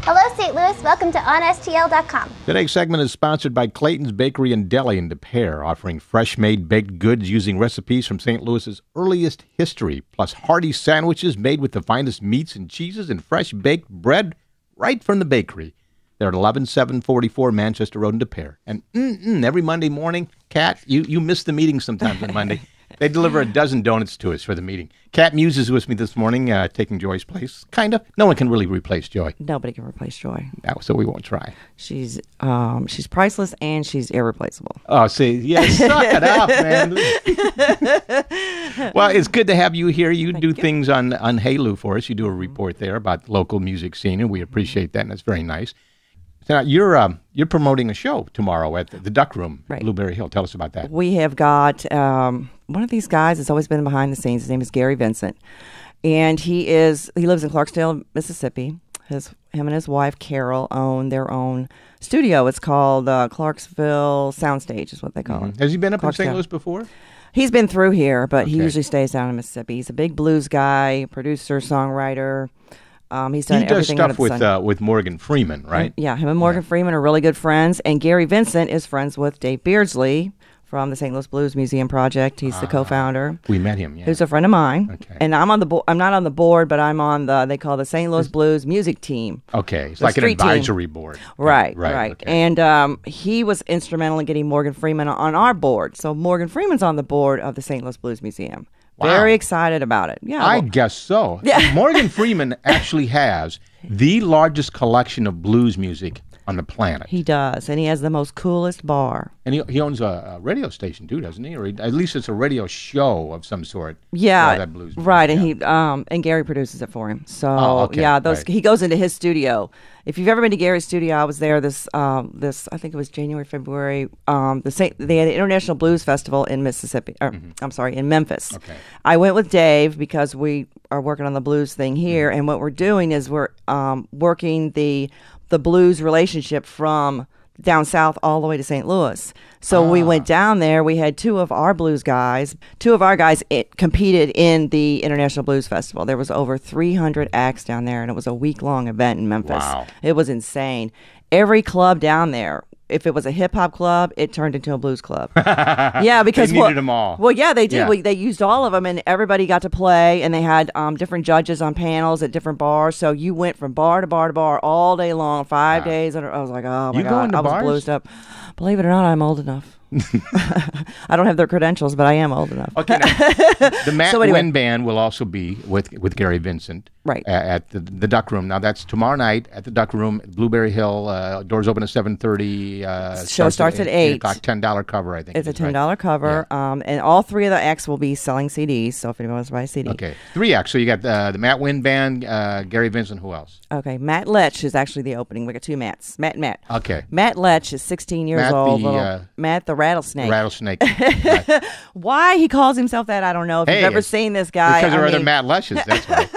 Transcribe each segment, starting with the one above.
Hello, St. Louis. Welcome to OnSTL.com. Today's segment is sponsored by Clayton's Bakery and Deli in Des Peres, offering fresh-made baked goods using recipes from St. Louis's earliest history, plus hearty sandwiches made with the finest meats and cheeses and fresh baked bread right from the bakery. They're at 11744 Manchester Road in Des Peres. And every Monday morning, Kat, you miss the meeting sometimes on Monday. They deliver a dozen donuts to us for the meeting. Kat Mues is with me this morning, taking Joy's place. Kind of. No one can really replace Joy. Nobody can replace Joy. No, so we won't try. She's priceless and she's irreplaceable. Oh, see, yeah, suck it up, man. Well, it's good to have you here. You do things on Halu for us. You do a report there about the local music scene, and we appreciate that, and that's very nice. So now you're promoting a show tomorrow at the Duck Room, right. Blueberry Hill. Tell us about that. We have got one of these guys that's always been behind the scenes. His name is Gary Vincent, and he lives in Clarksdale, Mississippi. Him and his wife Carol own their own studio. It's called Clarksville Soundstage, is what they call it. Has he been up in St. Louis before? He's been through here, but he usually stays down in Mississippi. He's a big blues guy, producer, songwriter. He's done everything stuff with Morgan Freeman, right? Yeah, him and Morgan Freeman are really good friends. And Gary Vincent is friends with Dave Beardsley from the St. Louis Blues Museum Project. He's the co-founder. We met him, yeah. Who's a friend of mine. Okay. And I'm on the I'm not on the board, but I'm on they call the St. Louis Blues Music Team. Okay, it's like an advisory board. Right. Okay. And he was instrumental in getting Morgan Freeman on our board. So Morgan Freeman's on the board of the St. Louis Blues Museum. Wow. Very excited about it. Yeah, I guess so. Yeah. Morgan Freeman actually has the largest collection of blues music on the planet. He does, and he has the most coolest bar. And he owns a radio station too, doesn't he? Or at least it's a radio show of some sort. Yeah, that blues music. Right. And he and Gary produces it for him. So he goes into his studio. If you've ever been to Gary's studio, I was there this I think it was January, February. They had the International Blues Festival in Mississippi. I'm sorry, in Memphis. Okay. I went with Dave because we are working on the blues thing here, and what we're doing is we're working the blues relationship from down south all the way to St. Louis. So we went down there. We had two of our guys competed in the International Blues Festival. There was over 300 acts down there, and it was a week-long event in Memphis. Wow. It was insane. Every club down there, if it was a hip-hop club, it turned into a blues club. Yeah, because they needed them all. Well, yeah, they did. Yeah. They used all of them, and everybody got to play, and they had different judges on panels at different bars. So you went from bar to bar to bar all day long, 5 days. And I was like, oh, my God. I was bluesed up. Believe it or not, I'm old enough. I don't have their credentials, but I am old enough. Okay, now, the Matt Wynn Band will also be with Gary Vincent at the Duck Room. Now, that's tomorrow night at the Duck Room, Blueberry Hill. Doors open at 7:30. Show starts at 8. $10 cover, I think. It's a $10 cover. Yeah. And all three of the acts will be selling CDs, so if anyone wants to buy a CD. Okay, 3 acts. So you got the Matt Wynn Band, Gary Vincent, who else? Okay, Matt Letch is actually the opening. We got 2 Matts. Matt and Matt. Okay. Matt Letch is 16 years old. Matt the Rattlesnake. Rattlesnake. Right. Why he calls himself that, I don't know. If you've ever seen this guy. Because there are other Matt Letches, that's why.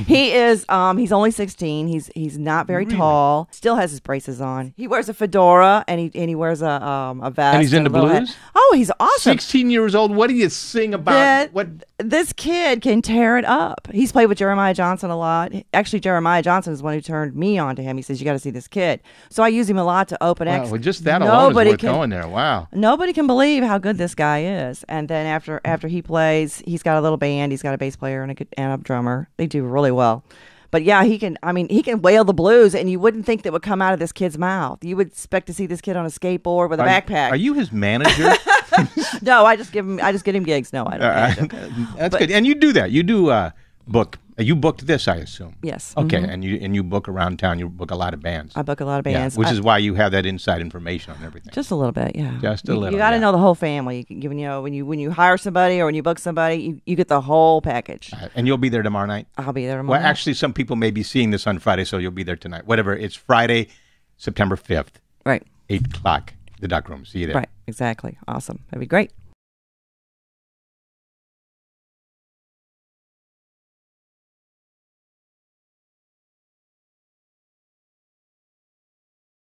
He is, he's only 16. He's not very tall. Still has his braces on. He wears a fedora, and he wears a vest. And he's into blues? Oh, he's awesome. 16 years old. What do you sing about? This kid can tear it up. He's played with Jeremiah Johnson a lot. Actually, Jeremiah Johnson is the one who turned me on to him. He says, you got to see this kid. So I use him a lot to open acts. Well, just that alone is worth going there. Wow. Nobody can believe how good this guy is. And then after he plays, he's got a little band. He's got a bass player and a drummer. They do really well. But yeah, he can wail the blues, and you wouldn't think that would come out of this kid's mouth. You would expect to see this kid on a skateboard with a backpack. Are you his manager? No, I just get him gigs. No, I don't. That's good. And you do that. You do book. You booked this, I assume. Yes. Okay, and you book around town. You book a lot of bands. I book a lot of bands, which is why you have that inside information on everything. Just a little bit, yeah. Just a little. You got to know the whole family. When you hire somebody or when you book somebody, you get the whole package. And you'll be there tomorrow night. I'll be there tomorrow. Well, actually, some people may be seeing this on Friday, so you'll be there tonight. Whatever. It's Friday, September 5th. Right. 8 o'clock. The Duck Room. See you there. Right. Exactly. Awesome. That'd be great.